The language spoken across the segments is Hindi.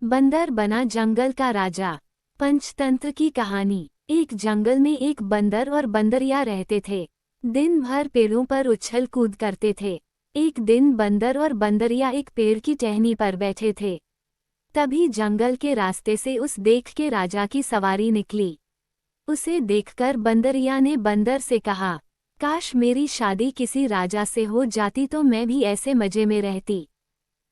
बंदर बना जंगल का राजा। पंचतंत्र की कहानी। एक जंगल में एक बंदर और बंदरिया रहते थे। दिन भर पेड़ों पर उछल कूद करते थे। एक दिन बंदर और बंदरिया एक पेड़ की टहनी पर बैठे थे। तभी जंगल के रास्ते से उस देख के राजा की सवारी निकली। उसे देखकर बंदरिया ने बंदर से कहा, काश मेरी शादी किसी राजा से हो जाती तो मैं भी ऐसे मजे में रहती।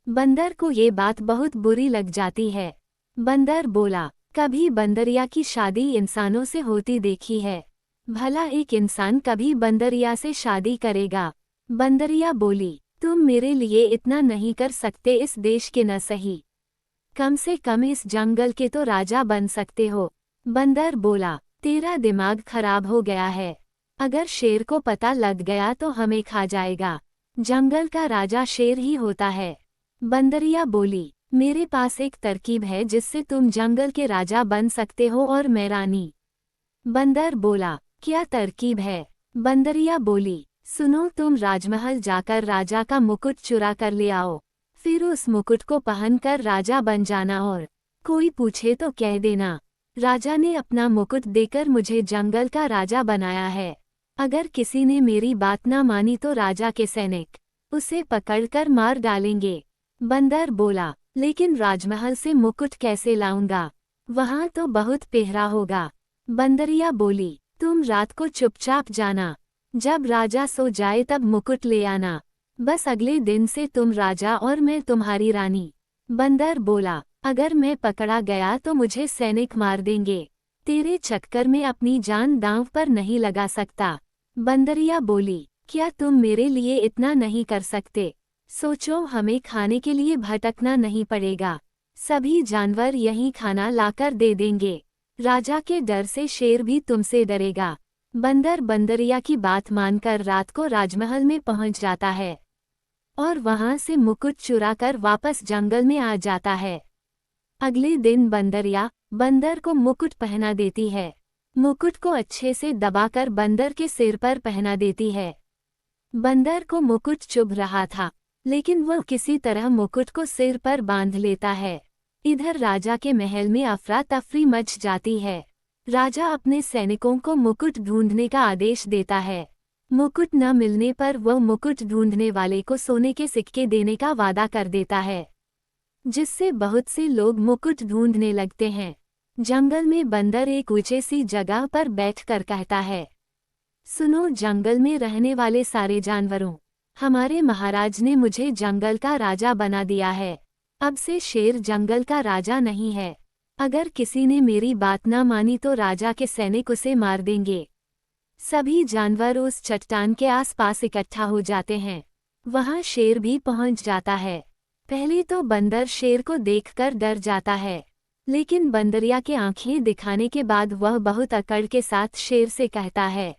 बंदर को ये बात बहुत बुरी लग जाती है। बंदर बोला, कभी बंदरिया की शादी इंसानों से होती देखी है। भला एक इंसान कभी बंदरिया से शादी करेगा? बंदरिया बोली, तुम मेरे लिए इतना नहीं कर सकते इस देश के न सही, कम से कम इस जंगल के तो राजा बन सकते हो। बंदर बोला, तेरा दिमाग खराब हो गया है। अगर शेर को पता लग गया तो हमें खा जाएगा। जंगल का राजा शेर ही होता है। बंदरिया बोली, मेरे पास एक तरकीब है जिससे तुम जंगल के राजा बन सकते हो और मैं रानी। बंदर बोला, क्या तरकीब है? बंदरिया बोली, सुनो, तुम राजमहल जाकर राजा का मुकुट चुरा कर ले आओ। फिर उस मुकुट को पहनकर राजा बन जाना और कोई पूछे तो कह देना, राजा ने अपना मुकुट देकर मुझे जंगल का राजा बनाया है। अगर किसी ने मेरी बात ना मानी तो राजा के सैनिक उसे पकड़कर मार डालेंगे। बंदर बोला, लेकिन राजमहल से मुकुट कैसे लाऊंगा? वहां तो बहुत पहरा होगा। बंदरिया बोली, तुम रात को चुपचाप जाना, जब राजा सो जाए तब मुकुट ले आना। बस अगले दिन से तुम राजा और मैं तुम्हारी रानी। बंदर बोला, अगर मैं पकड़ा गया तो मुझे सैनिक मार देंगे। तेरे चक्कर में अपनी जान दांव पर नहीं लगा सकता। बंदरिया बोली, क्या तुम मेरे लिए इतना नहीं कर सकते? सोचो, हमें खाने के लिए भटकना नहीं पड़ेगा। सभी जानवर यहीं खाना लाकर दे देंगे। राजा के डर से शेर भी तुमसे डरेगा। बंदर बंदरिया की बात मानकर रात को राजमहल में पहुंच जाता है और वहां से मुकुट चुराकर वापस जंगल में आ जाता है। अगले दिन बंदरिया बंदर को मुकुट पहना देती है। मुकुट को अच्छे से दबाकर बंदर के सिर पर पहना देती है। बंदर को मुकुट चुभ रहा था, लेकिन वह किसी तरह मुकुट को सिर पर बांध लेता है। इधर राजा के महल में अफरा तफरी मच जाती है। राजा अपने सैनिकों को मुकुट ढूंढने का आदेश देता है। मुकुट न मिलने पर वह मुकुट ढूंढने वाले को सोने के सिक्के देने का वादा कर देता है, जिससे बहुत से लोग मुकुट ढूंढने लगते हैं। जंगल में बंदर एक ऊंचे सी जगह पर बैठकर कहता है, सुनो जंगल में रहने वाले सारे जानवरों, हमारे महाराज ने मुझे जंगल का राजा बना दिया है। अब से शेर जंगल का राजा नहीं है। अगर किसी ने मेरी बात ना मानी तो राजा के सैनिक उसे मार देंगे। सभी जानवर उस चट्टान के आसपास इकट्ठा हो जाते हैं। वहां शेर भी पहुंच जाता है। पहले तो बंदर शेर को देखकर डर जाता है, लेकिन बंदरिया के आंखें दिखाने के बाद वह बहुत अकड़ के साथ शेर से कहता है,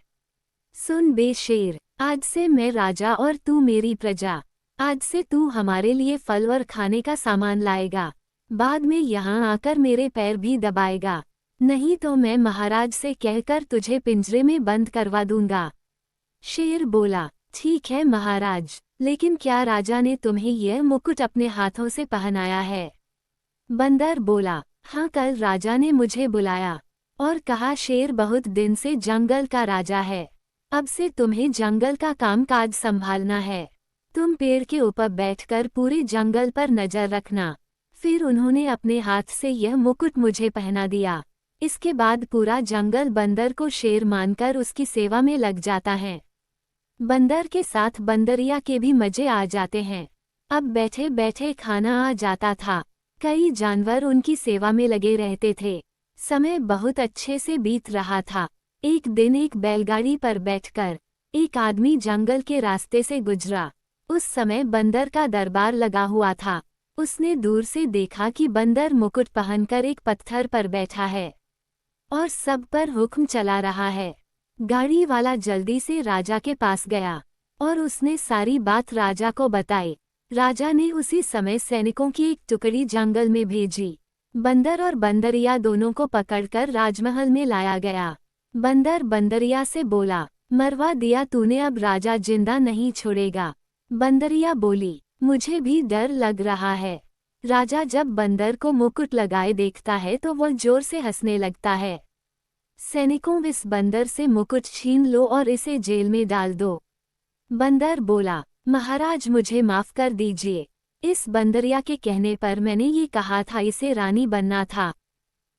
सुन बे शेर, आज से मैं राजा और तू मेरी प्रजा। आज से तू हमारे लिए फल और खाने का सामान लाएगा। बाद में यहाँ आकर मेरे पैर भी दबाएगा, नहीं तो मैं महाराज से कहकर तुझे पिंजरे में बंद करवा दूंगा। शेर बोला, ठीक है महाराज, लेकिन क्या राजा ने तुम्हें यह मुकुट अपने हाथों से पहनाया है? बंदर बोला, हाँ, कल राजा ने मुझे बुलाया और कहा शेर बहुत दिन से जंगल का राजा है। अब से तुम्हें जंगल का कामकाज संभालना है। तुम पेड़ के ऊपर बैठकर पूरे जंगल पर नजर रखना। फिर उन्होंने अपने हाथ से यह मुकुट मुझे पहना दिया। इसके बाद पूरा जंगल बंदर को शेर मानकर उसकी सेवा में लग जाता है। बंदर के साथ बंदरिया के भी मजे आ जाते हैं। अब बैठे बैठे खाना आ जाता था। कई जानवर उनकी सेवा में लगे रहते थे। समय बहुत अच्छे से बीत रहा था। एक दिन एक बैलगाड़ी पर बैठकर एक आदमी जंगल के रास्ते से गुजरा। उस समय बंदर का दरबार लगा हुआ था। उसने दूर से देखा कि बंदर मुकुट पहनकर एक पत्थर पर बैठा है और सब पर हुक्म चला रहा है। गाड़ी वाला जल्दी से राजा के पास गया और उसने सारी बात राजा को बताई। राजा ने उसी समय सैनिकों की एक टुकड़ी जंगल में भेजी। बंदर और बंदरिया दोनों को पकड़कर राजमहल में लाया गया। बंदर बंदरिया से बोला, मरवा दिया तूने, अब राजा जिंदा नहीं छोड़ेगा। बंदरिया बोली, मुझे भी डर लग रहा है। राजा जब बंदर को मुकुट लगाए देखता है तो वह जोर से हंसने लगता है। सैनिकों, इस बंदर से मुकुट छीन लो और इसे जेल में डाल दो। बंदर बोला, महाराज मुझे माफ कर दीजिए। इस बंदरिया के कहने पर मैंने ये कहा था इसे रानी बनना था।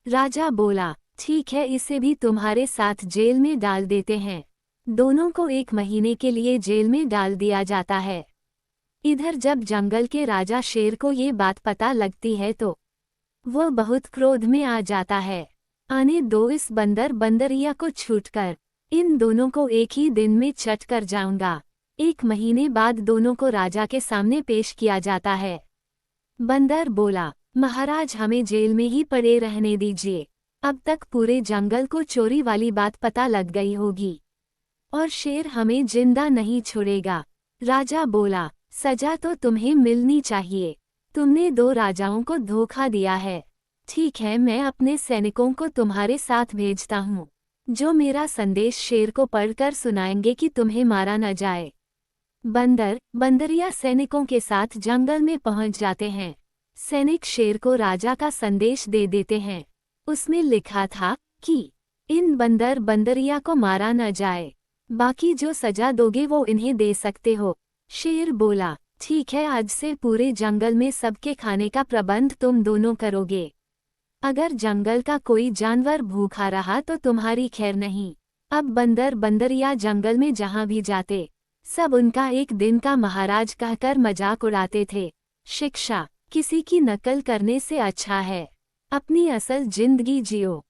राजा बोला, ठीक है, इसे भी तुम्हारे साथ जेल में डाल देते हैं। दोनों को 1 महीने के लिए जेल में डाल दिया जाता है। इधर जब जंगल के राजा शेर को ये बात पता लगती है तो वह बहुत क्रोध में आ जाता है। आने दो इस बंदरिया को छूटकर, इन दोनों को एक ही दिन में चट कर जाऊंगा। 1 महीने बाद दोनों को राजा के सामने पेश किया जाता है। बंदर बोला, महाराज हमें जेल में ही पड़े रहने दीजिए। अब तक पूरे जंगल को चोरी वाली बात पता लग गई होगी और शेर हमें जिंदा नहीं छोड़ेगा। राजा बोला, सजा तो तुम्हें मिलनी चाहिए। तुमने 2 राजाओं को धोखा दिया है। ठीक है, मैं अपने सैनिकों को तुम्हारे साथ भेजता हूँ, जो मेरा संदेश शेर को पढ़कर सुनाएंगे कि तुम्हें मारा न जाए। बंदरिया सैनिकों के साथ जंगल में पहुंच जाते हैं। सैनिक शेर को राजा का संदेश दे देते हैं। उसमें लिखा था कि इन बंदरिया को मारा न जाए, बाकी जो सजा दोगे वो इन्हें दे सकते हो। शेर बोला, ठीक है, आज से पूरे जंगल में सबके खाने का प्रबंध तुम दोनों करोगे। अगर जंगल का कोई जानवर भूखा रहा तो तुम्हारी खैर नहीं। अब बंदरिया जंगल में जहां भी जाते, सब उनका एक दिन का महाराज कहकर मजाक उड़ाते थे। शिक्षा, किसी की नकल करने से अच्छा है अपनी असल जिंदगी जियो।